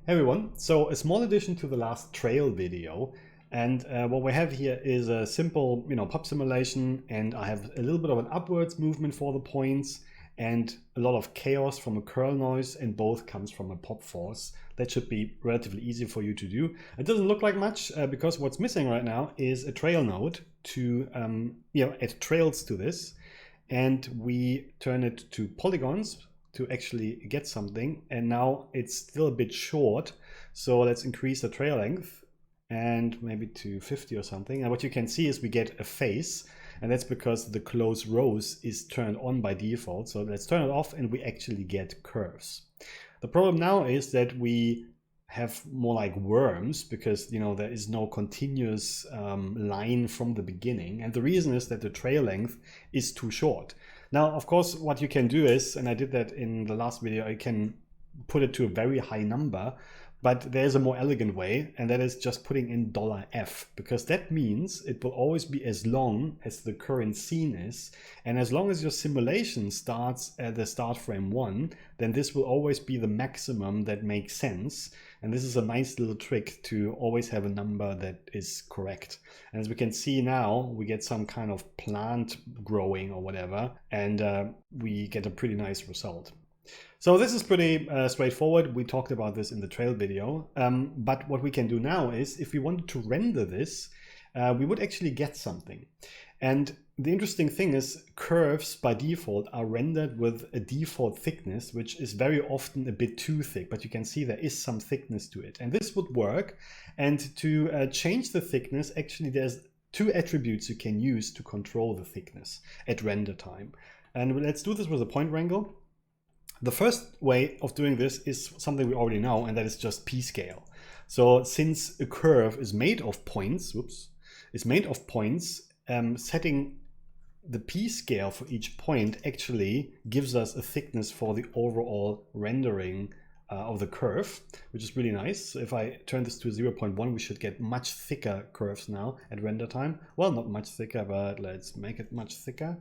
Hey everyone, so a small addition to the last trail video, and what we have here is a simple pop simulation, and I have a little bit of an upwards movement for the points and a lot of chaos from a curl noise, and both comes from a pop force. That should be relatively easy for you to do. It doesn't look like much because what's missing right now is a trail node to add trails to this, and we turn it to polygons to actually get something, and now it's still a bit short, so let's increase the trail length and maybe to 50 or something, and what you can see is we get a face, and that's because the close rows is turned on by default. So let's turn it off and we actually get curves. The problem now is that we have more like worms because there is no continuous line from the beginning, and the reason is that the trail length is too short. Now, of course, what you can do is, and I did that in the last video, you can put it to a very high number, but there's a more elegant way, and that is just putting in $F, because that means it will always be as long as the current scene is, and as long as your simulation starts at the start frame 1, then this will always be the maximum that makes sense. And this is a nice little trick to always have a number that is correct. And as we can see now, we get some kind of plant growing or whatever, and we get a pretty nice result. So this is pretty straightforward. We talked about this in the trail video, but what we can do now is, if we wanted to render this, we would actually get something. And the interesting thing is, curves by default are rendered with a default thickness, which is very often a bit too thick, but you can see there is some thickness to it. And this would work. And to change the thickness, actually there's two attributes you can use to control the thickness at render time. And let's do this with a point wrangle. The first way of doing this is something we already know, and that is just p-scale. So since a curve is made of points, setting the p-scale for each point actually gives us a thickness for the overall rendering of the curve, which is really nice. So if I turn this to 0.1, we should get much thicker curves now at render time. Well, not much thicker, but let's make it much thicker.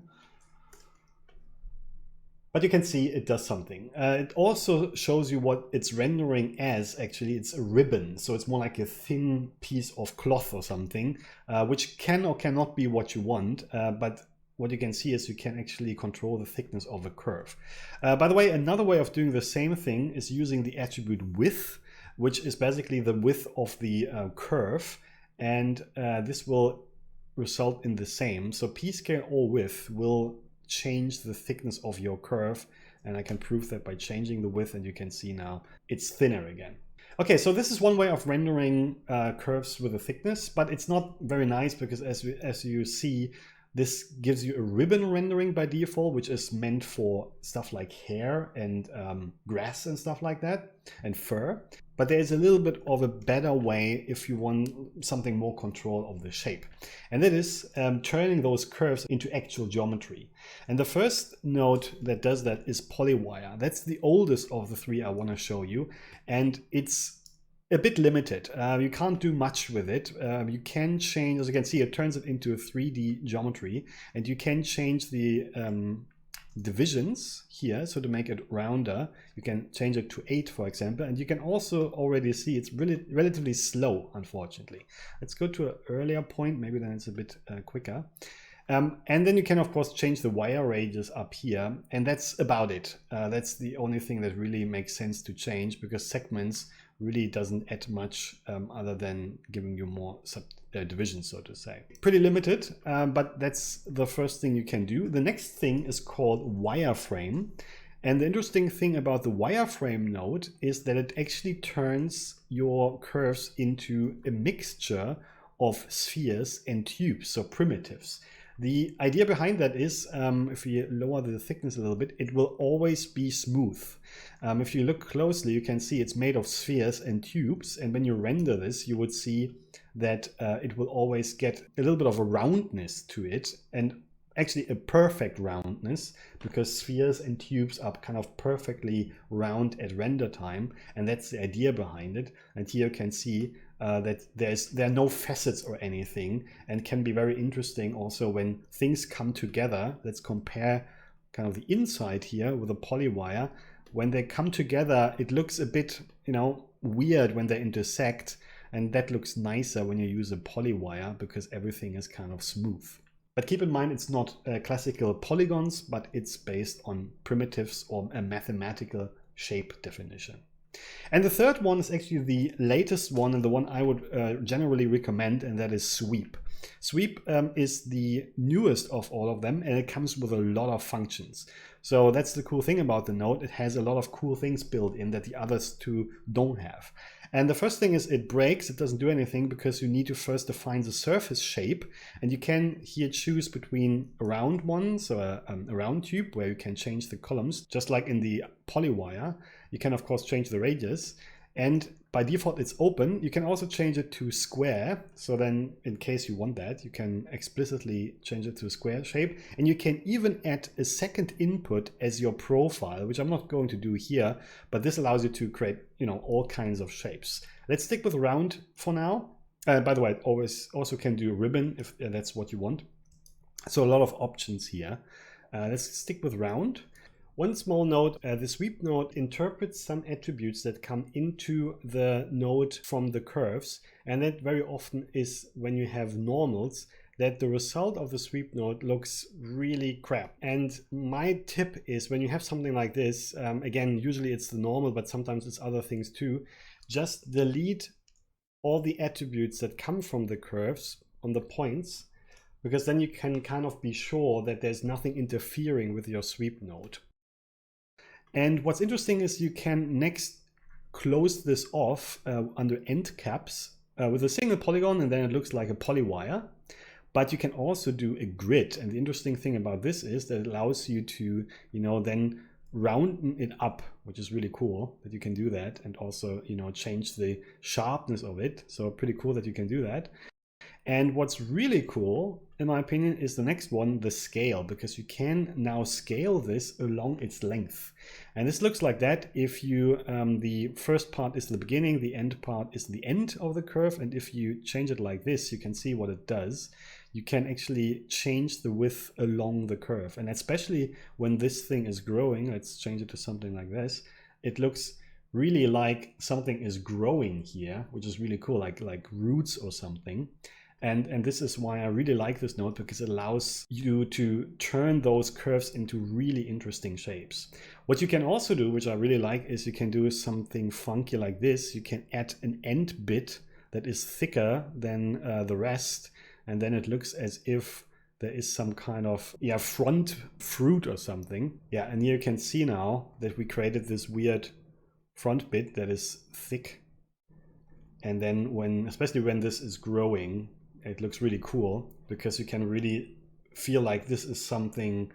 But you can see it does something. It also shows you what it's rendering as. Actually, it's a ribbon, so it's more like a thin piece of cloth or something, which can or cannot be what you want, but what you can see is you can actually control the thickness of a curve. By the way, another way of doing the same thing is using the attribute width, which is basically the width of the curve, and this will result in the same. So p-scale or width will change the thickness of your curve, and I can prove that by changing the width, and you can see now it's thinner again. Okay, so this is one way of rendering curves with a thickness, but it's not very nice because as you see, this gives you a ribbon rendering by default, which is meant for stuff like hair and grass and stuff like that, and fur. But there is a little bit of a better way if you want something more control of the shape. And that is turning those curves into actual geometry. And the first node that does that is polywire. That's the oldest of the three I want to show you. And it's a bit limited. You can't do much with it. You can change, as you can see, it turns it into a 3D geometry. And you can change the divisions here, so to make it rounder you can change it to 8, for example, and you can also already see it's really relatively slow, unfortunately. Let's go to an earlier point, maybe then it's a bit quicker. And then you can of course change the wire radius up here, and that's about it. That's the only thing that really makes sense to change, because segments really doesn't add much other than giving you more divisions, so to say. Pretty limited, but that's the first thing you can do. The next thing is called wireframe. And the interesting thing about the wireframe node is that it actually turns your curves into a mixture of spheres and tubes, so primitives. The idea behind that is, if we lower the thickness a little bit, it will always be smooth. If you look closely, you can see it's made of spheres and tubes, and when you render this, you would see that it will always get a little bit of a roundness to it, and actually a perfect roundness, because spheres and tubes are kind of perfectly round at render time, and that's the idea behind it. And here you can see that there are no facets or anything, and can be very interesting also when things come together. Let's compare kind of the inside here with a polywire. When they come together, it looks a bit you know, weird when they intersect, and that looks nicer when you use a polywire because everything is kind of smooth. But keep in mind, it's not classical polygons, but it's based on primitives or a mathematical shape definition. And the third one is actually the latest one and the one I would generally recommend, and that is Sweep. Sweep is the newest of all of them, and it comes with a lot of functions. So that's the cool thing about the node. It has a lot of cool things built in that the others two don't have. And the first thing is it breaks. It doesn't do anything because you need to first define the surface shape. And you can here choose between a round one, so a round tube where you can change the columns, just like in the polywire. You can, of course, change the radius. And by default, it's open. You can also change it to square. So then in case you want that, you can explicitly change it to a square shape. And you can even add a second input as your profile, which I'm not going to do here, but this allows you to create, you know, all kinds of shapes. Let's stick with round for now. By the way, it always also can do ribbon if that's what you want. So a lot of options here. Let's stick with round. One small note, the sweep node interprets some attributes that come into the node from the curves, and that very often is when you have normals that the result of the sweep node looks really crap. And my tip is when you have something like this, again, usually it's the normal, but sometimes it's other things too, just delete all the attributes that come from the curves on the points, because then you can kind of be sure that there's nothing interfering with your sweep node. And what's interesting is you can next close this off under end caps with a single polygon, and then it looks like a polywire. But you can also do a grid. And the interesting thing about this is that it allows you to, you know, then round it up, which is really cool that you can do that, and also, you know, change the sharpness of it. So pretty cool that you can do that. And what's really cool, in my opinion, is the next one, the scale, because you can now scale this along its length. And this looks like that if you, the first part is the beginning, the end part is the end of the curve. And if you change it like this, you can see what it does. You can actually change the width along the curve. And especially when this thing is growing, let's change it to something like this, it looks really like something is growing here, which is really cool, like roots or something. And this is why I really like this node, because it allows you to turn those curves into really interesting shapes. What you can also do, which I really like, is you can do something funky like this. You can add an end bit that is thicker than the rest, and then it looks as if there is some kind of front fruit or something. Yeah, and here you can see now that we created this weird front bit that is thick. And then especially when this is growing, it looks really cool, because you can really feel like this is something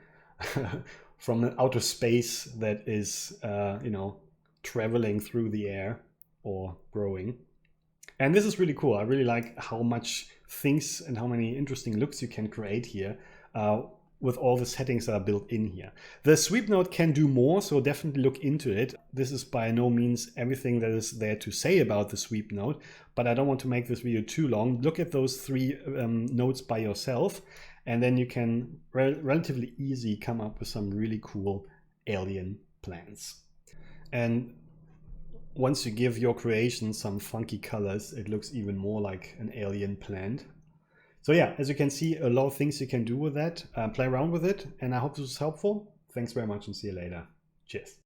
from outer space that is, you know, traveling through the air or growing. And this is really cool. I really like how much things and how many interesting looks you can create here with all the settings that are built in here. The sweep node can do more, so definitely look into it. This is by no means everything that is there to say about the sweep node, but I don't want to make this video too long. Look at those three nodes by yourself, and then you can relatively easy come up with some really cool alien plans. And once you give your creation some funky colors, it looks even more like an alien plant. So yeah, as you can see, a lot of things you can do with that. Play around with it, and I hope this was helpful. Thanks very much and see you later. Cheers.